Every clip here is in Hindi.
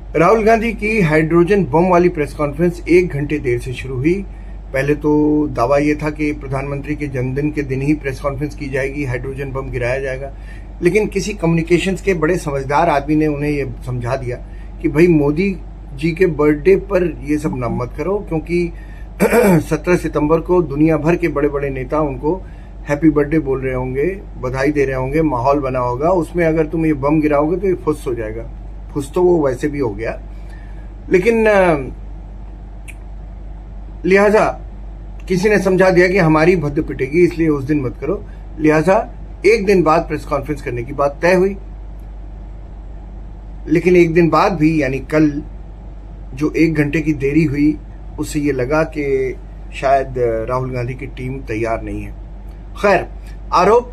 राहुल गांधी की हाइड्रोजन बम वाली प्रेस कॉन्फ्रेंस 1 घंटे देर से शुरू हुई। पहले तो दावा यह था कि प्रधानमंत्री के जन्मदिन के दिन ही प्रेस कॉन्फ्रेंस की जाएगी, हाइड्रोजन बम गिराया जाएगा। लेकिन किसी कम्युनिकेशंस के बड़े समझदार आदमी ने उन्हें यह समझा दिया कि भाई मोदी जी के बर्थडे पर ये सब न मत करो, क्योंकि 17 सितंबर को दुनिया भर के बड़े बड़े नेता उनको हैप्पी बर्थडे बोल रहे होंगे, बधाई दे रहे होंगे, माहौल बना होगा। उसमें अगर तुम ये बम गिराओगे तो ये फुस हो जाएगा। फुस तो वो वैसे भी हो गया, लेकिन लिहाजा किसी ने समझा दिया कि हमारी भद्द पिटेगी, इसलिए उस दिन मत करो। लिहाजा 1 दिन बाद प्रेस कॉन्फ्रेंस करने की बात तय हुई। लेकिन 1 दिन बाद भी, यानी कल जो 1 घंटे की देरी हुई, उससे ये लगा कि शायद राहुल गांधी की टीम तैयार नहीं है। खैर, आरोप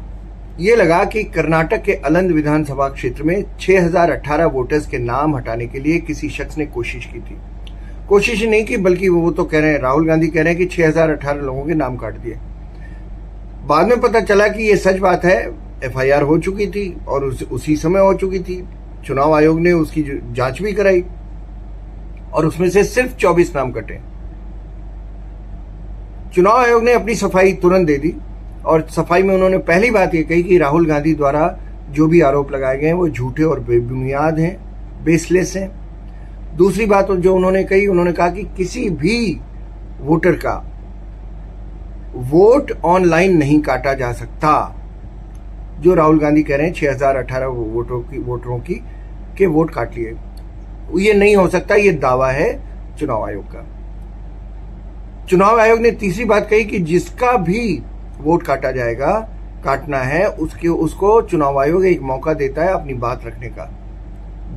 ये लगा कि कर्नाटक के अलंद विधानसभा क्षेत्र में 6018 वोटर्स के नाम हटाने के लिए किसी शख्स ने कोशिश की थी। कोशिश नहीं की, बल्कि वो तो कह रहे हैं, राहुल गांधी कह रहे हैं कि 6018 लोगों के नाम काट दिए। बाद में पता चला कि ये सच बात है। एफआईआर हो चुकी थी और उसी समय हो चुकी थी। चुनाव आयोग ने उसकी जांच भी कराई और उसमें से सिर्फ 24 नाम कटे। चुनाव आयोग ने अपनी सफाई तुरंत दे दी और सफाई में उन्होंने पहली बात ये कही कि राहुल गांधी द्वारा जो भी आरोप लगाए गए हैं वो झूठे और बेबुनियाद हैं, बेसलेस हैं। दूसरी बात जो उन्होंने कही, उन्होंने कहा कि किसी भी वोटर का वोट ऑनलाइन नहीं काटा जा सकता। जो राहुल गांधी कह रहे हैं 6018 वोटरों के वोट काट लिए, ये नहीं हो सकता, ये दावा है चुनाव आयोग का। चुनाव आयोग ने तीसरी बात कही कि जिसका भी वोट काटना है, उसको चुनाव आयोग एक मौका देता है अपनी बात रखने का।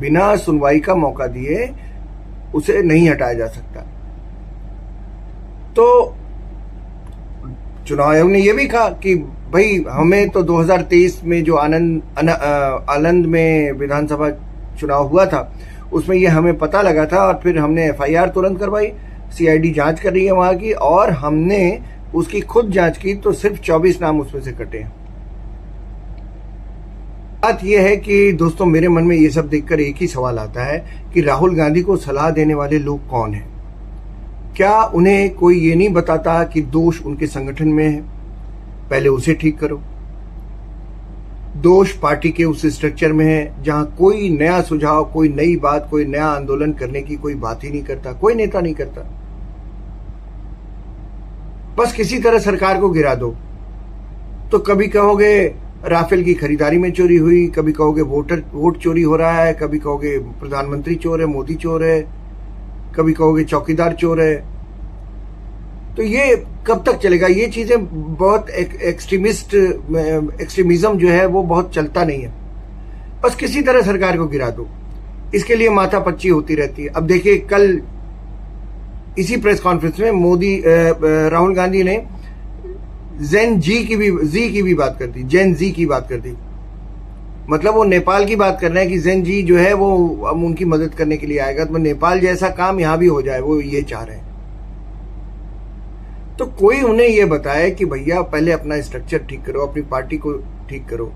बिना सुनवाई का मौका दिए उसे नहीं हटाया जा सकता। तो चुनाव आयोग ने यह भी कहा कि भाई हमें तो 2023 में जो आनंद में विधानसभा चुनाव हुआ था, उसमें ये हमें पता लगा था और फिर हमने एफआईआर तुरंत करवाई। सीआईडी जांच कर रही है वहां की, और हमने उसकी खुद जांच की तो सिर्फ 24 नाम उसमें से कटे हैं। बात यह है कि दोस्तों, मेरे मन में यह सब देखकर एक ही सवाल आता है कि राहुल गांधी को सलाह देने वाले लोग कौन हैं? क्या उन्हें कोई ये नहीं बताता कि दोष उनके संगठन में है, पहले उसे ठीक करो। दोष पार्टी के उस स्ट्रक्चर में है जहां कोई नया सुझाव, कोई नई बात, कोई नया आंदोलन करने की कोई बात ही नहीं करता, कोई नेता नहीं करता। बस किसी तरह सरकार को गिरा दो। तो कभी कहोगे राफेल की खरीदारी में चोरी हुई, कभी कहोगे वोट चोरी हो रहा है, कभी कहोगे प्रधानमंत्री चोर है, मोदी चोर है, कभी कहोगे चौकीदार चोर है। तो ये कब तक चलेगा? ये चीजें बहुत एक्सट्रीमिज्म जो है वो बहुत चलता नहीं है। बस किसी तरह सरकार को गिरा दो, इसके लिए माथापच्ची होती रहती है। अब देखिए, कल इसी प्रेस कॉन्फ्रेंस में राहुल गांधी ने जेन जी की भी बात कर दी, जेन जी की बात कर दी। मतलब वो नेपाल की बात कर रहे हैं कि जेन जी जो है वो अब उनकी मदद करने के लिए आएगा, तो नेपाल जैसा काम यहां भी हो जाए, वो ये चाह रहे हैं। तो कोई उन्हें ये बताए कि भैया पहले अपना स्ट्रक्चर ठीक करो, अपनी पार्टी को ठीक करो।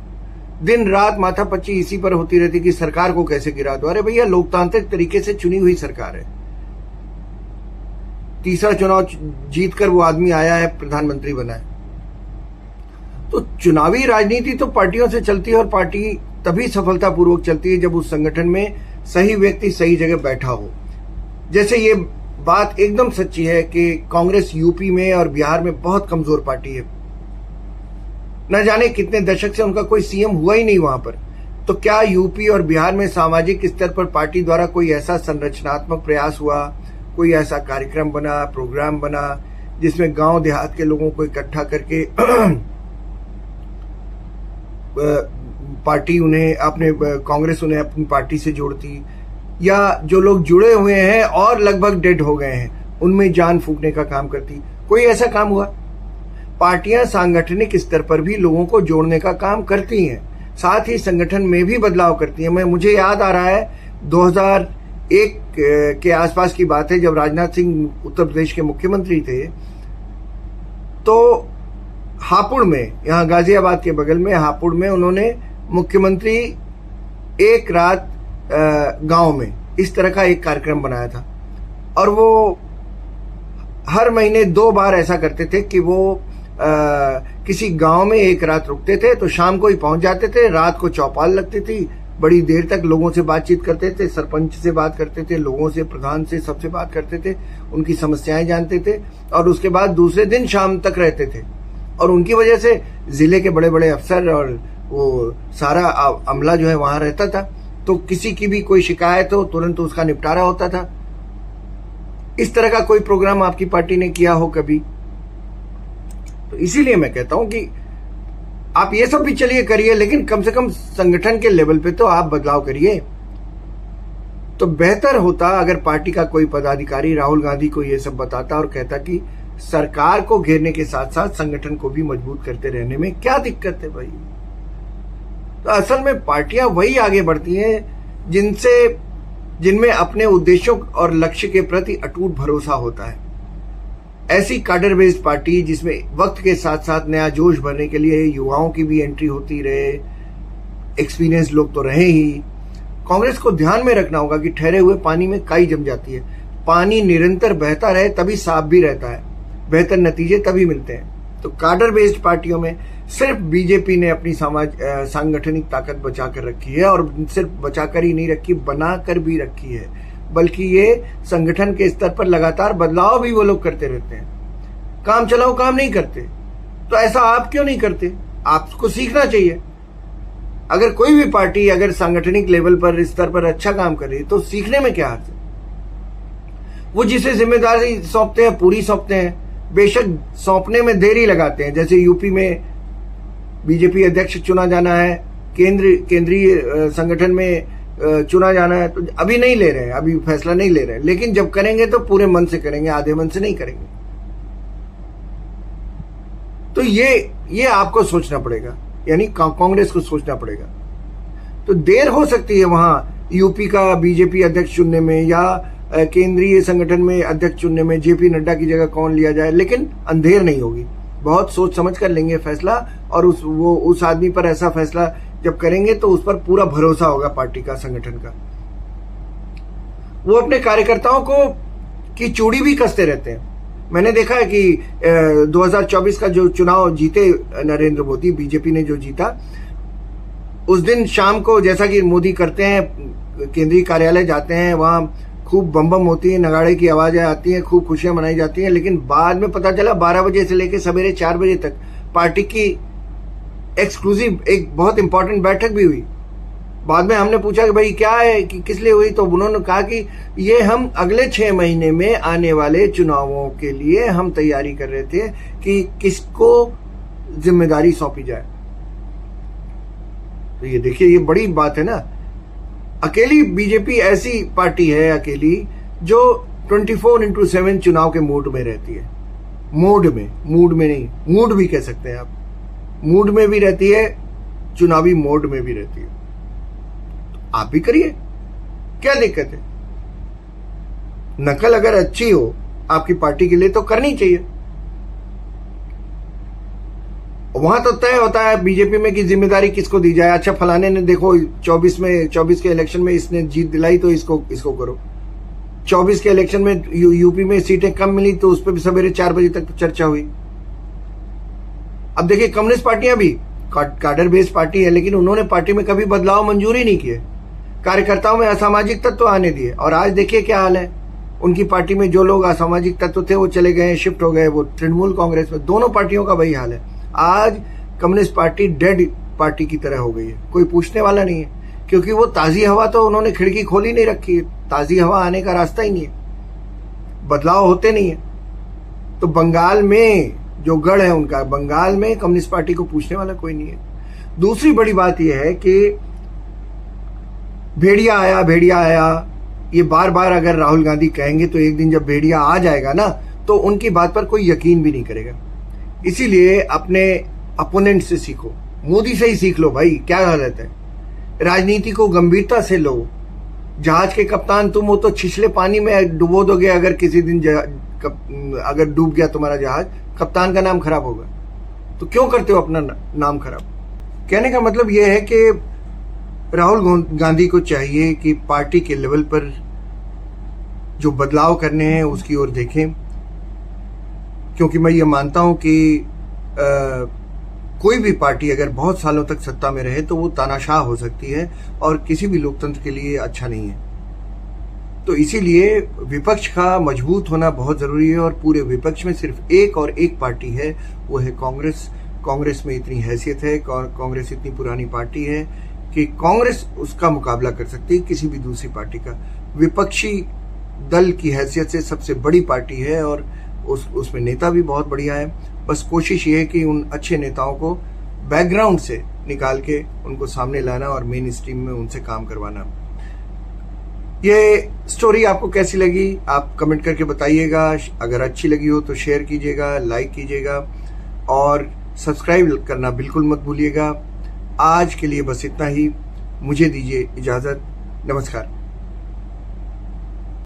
दिन रात माथापच्ची इसी पर होती रहती कि सरकार को कैसे गिरा दो। अरे भैया, लोकतांत्रिक तरीके से चुनी हुई सरकार है। तीसरा चुनाव जीतकर वो आदमी आया है, प्रधानमंत्री बना है। तो चुनावी राजनीति तो पार्टियों से चलती है और पार्टी तभी सफलतापूर्वक चलती है जब उस संगठन में सही व्यक्ति सही जगह बैठा हो। जैसे ये बात एकदम सच्ची है कि कांग्रेस यूपी में और बिहार में बहुत कमजोर पार्टी है। न जाने कितने दशक से उनका कोई सीएम हुआ ही नहीं वहां पर। तो क्या यूपी और बिहार में सामाजिक स्तर पर पार्टी द्वारा कोई ऐसा संरचनात्मक प्रयास हुआ, कोई ऐसा कार्यक्रम बना, प्रोग्राम बना, जिसमें गांव देहात के लोगों को इकट्ठा करके कांग्रेस उन्हें अपनी पार्टी से जोड़ती, या जो लोग जुड़े हुए हैं और लगभग डेड हो गए हैं उनमें जान फूंकने का काम करती? कोई ऐसा काम हुआ? पार्टियां सांगठनिक स्तर पर भी लोगों को जोड़ने का काम करती हैं, साथ ही संगठन में भी बदलाव करती हैं। मुझे याद आ रहा है 2001 के आसपास की बात है, जब राजनाथ सिंह उत्तर प्रदेश के मुख्यमंत्री थे, तो हापुड़ में, यहाँ गाजियाबाद के बगल में हापुड़ में, उन्होंने मुख्यमंत्री एक रात गांव में इस तरह का एक कार्यक्रम बनाया था। और वो हर महीने 2 बार ऐसा करते थे कि वो किसी गांव में एक रात रुकते थे, तो शाम को ही पहुंच जाते थे। रात को चौपाल लगती थी, बड़ी देर तक लोगों से बातचीत करते थे, सरपंच से बात करते थे, लोगों से, प्रधान से, सबसे बात करते थे, उनकी समस्याएं जानते थे, और उसके बाद दूसरे दिन शाम तक रहते थे। और उनकी वजह से जिले के बड़े बड़े अफसर और वो सारा अमला जो है वहां रहता था, तो किसी की भी कोई शिकायत हो तुरंत उसका निपटारा होता था। इस तरह का कोई प्रोग्राम आपकी पार्टी ने किया हो कभी? तो इसीलिए मैं कहता हूं कि आप ये सब भी चलिए करिए, लेकिन कम से कम संगठन के लेवल पे तो आप बदलाव करिए। तो बेहतर होता अगर पार्टी का कोई पदाधिकारी राहुल गांधी को ये सब बताता और कहता कि सरकार को घेरने के साथ साथ संगठन को भी मजबूत करते रहने में क्या दिक्कत है भाई। तो असल में पार्टियां वही आगे बढ़ती हैं जिनमें अपने उद्देश्यों और लक्ष्य के प्रति अटूट भरोसा होता है। ऐसी काडर बेस्ड पार्टी जिसमें वक्त के साथ साथ नया जोश भरने के लिए युवाओं की भी एंट्री होती रहे, एक्सपीरियंस लोग तो रहे ही। कांग्रेस को ध्यान में रखना होगा कि ठहरे हुए पानी में काई जम जाती है। पानी निरंतर बहता रहे तभी साफ भी रहता है, बेहतर नतीजे तभी मिलते हैं। तो काडर बेस्ड पार्टियों में सिर्फ बीजेपी ने अपनी सांगठनिक ताकत बचा कर रखी है, और सिर्फ बचाकर ही नहीं रखी, बनाकर भी रखी है। बल्कि ये संगठन के स्तर पर लगातार बदलाव भी वो लोग करते रहते हैं। काम चलाओ काम नहीं करते। तो ऐसा आप क्यों नहीं करते? आपको सीखना चाहिए। अगर कोई भी पार्टी अगर सांगठनिक लेवल पर, स्तर पर अच्छा काम कर रही है तो सीखने में क्या हर्ज है? वो जिसे जिम्मेदारी सौंपते हैं पूरी सौंपते हैं, बेशक सौंपने में देरी लगाते हैं। जैसे यूपी में बीजेपी अध्यक्ष चुना जाना है, केंद्रीय संगठन में चुना जाना है, तो अभी नहीं ले रहे हैं, अभी फैसला नहीं ले रहे हैं, लेकिन जब करेंगे तो पूरे मन से करेंगे, आधे मन से नहीं करेंगे। तो ये आपको सोचना पड़ेगा, यानी कांग्रेस को सोचना पड़ेगा। तो देर हो सकती है वहां यूपी का बीजेपी अध्यक्ष चुनने में, या केंद्रीय संगठन में अध्यक्ष चुनने में जेपी नड्डा की जगह कौन लिया जाए, लेकिन अंधेर नहीं होगी। बहुत सोच समझ कर लेंगे फैसला, और उस आदमी पर ऐसा फैसला जब करेंगे तो उस पर पूरा भरोसा होगा पार्टी का, संगठन का। वो अपने कार्यकर्ताओं को की चूड़ी भी कसते रहते हैं। मैंने देखा है कि 2024 का जो चुनाव जीते नरेंद्र मोदी, बीजेपी ने जो जीता, उस दिन शाम को जैसा कि मोदी करते हैं, केंद्रीय कार्यालय जाते हैं, वहां खूब बम बम होती है, नगाड़े की आवाजें आती हैं, खूब खुशियां मनाई जाती हैं। लेकिन बाद में पता चला 12 बजे से लेकर सवेरे 4 बजे तक पार्टी की एक्सक्लूसिव एक बहुत इंपॉर्टेंट बैठक भी हुई। बाद में हमने पूछा कि भाई क्या है, कि किस लिए हुई, तो उन्होंने कहा कि ये हम अगले 6 महीने में आने वाले चुनावों के लिए हम तैयारी कर रहे थे कि किसको जिम्मेदारी सौंपी जाए। तो ये देखिए, ये बड़ी बात है ना। अकेली बीजेपी ऐसी पार्टी है, अकेली, जो 24/7 चुनाव के मूड में रहती है। मूड में नहीं, मूड भी कह सकते हैं आप। मूड में भी रहती है, चुनावी मोड में भी रहती है। तो आप भी करिए, क्या दिक्कत है? नकल अगर अच्छी हो आपकी पार्टी के लिए तो करनी चाहिए। वहां तो तय होता है बीजेपी में कि जिम्मेदारी किसको दी जाए। अच्छा, फलाने ने देखो 24 के इलेक्शन में इसने जीत दिलाई तो इसको करो। 24 के इलेक्शन में यूपी में सीटें कम मिली तो उस पर भी सवेरे 4 बजे तक चर्चा हुई। अब देखिए, कम्युनिस्ट पार्टियां भी काडर बेस्ड पार्टी है, लेकिन उन्होंने पार्टी में कभी बदलाव मंजूर ही नहीं किए। कार्यकर्ताओं में असामाजिक तत्व आने दिए, और आज देखिए क्या हाल है। उनकी पार्टी में जो लोग असामाजिक तत्व थे वो चले गए, शिफ्ट हो गए वो तृणमूल कांग्रेस में। दोनों पार्टियों का वही हाल है। आज कम्युनिस्ट पार्टी डेड पार्टी की तरह हो गई है, कोई पूछने वाला नहीं है, क्योंकि वो ताजी हवा तो उन्होंने खिड़की खोली नहीं रखी है, ताजी हवा आने का रास्ता ही नहीं है, बदलाव होते नहीं है। तो बंगाल में जो गढ़ है उनका, बंगाल में कम्युनिस्ट पार्टी को पूछने वाला कोई नहीं है। दूसरी बड़ी बात यह है कि भेड़िया आया, ये बार बार अगर राहुल गांधी कहेंगे तो एक दिन जब भेड़िया आ जाएगा ना, तो उनकी बात पर कोई यकीन भी नहीं करेगा। इसीलिए अपने अपोनेंट से सीखो, मोदी से ही सीख लो भाई, क्या हालत है। राजनीति को गंभीरता से लो। जहाज के कप्तान तुम हो तो छिछले पानी में डुबो दोगे। अगर किसी दिन अगर डूब गया तुम्हारा जहाज, कप्तान का नाम खराब होगा। तो क्यों करते हो अपना नाम खराब? कहने का मतलब यह है कि राहुल गांधी को चाहिए कि पार्टी के लेवल पर जो बदलाव करने हैं उसकी ओर देखें, क्योंकि मैं ये मानता हूं कि कोई भी पार्टी अगर बहुत सालों तक सत्ता में रहे तो वो तानाशाह हो सकती है और किसी भी लोकतंत्र के लिए अच्छा नहीं है। तो इसीलिए विपक्ष का मजबूत होना बहुत जरूरी है, और पूरे विपक्ष में सिर्फ एक और एक पार्टी है, वो है कांग्रेस। कांग्रेस में इतनी हैसियत है, कांग्रेस इतनी पुरानी पार्टी है कि कांग्रेस उसका मुकाबला कर सकती है किसी भी दूसरी पार्टी का। विपक्षी दल की हैसियत से सबसे बड़ी पार्टी है और उसमें नेता भी बहुत बढ़िया है। बस कोशिश ये है कि उन अच्छे नेताओं को बैकग्राउंड से निकाल के उनको सामने लाना और मेन स्ट्रीम में उनसे काम करवाना। ये स्टोरी आपको कैसी लगी आप कमेंट करके बताइएगा। अगर अच्छी लगी हो तो शेयर कीजिएगा, लाइक कीजिएगा और सब्सक्राइब करना बिल्कुल मत भूलिएगा। आज के लिए बस इतना ही, मुझे दीजिए इजाज़त। नमस्कार।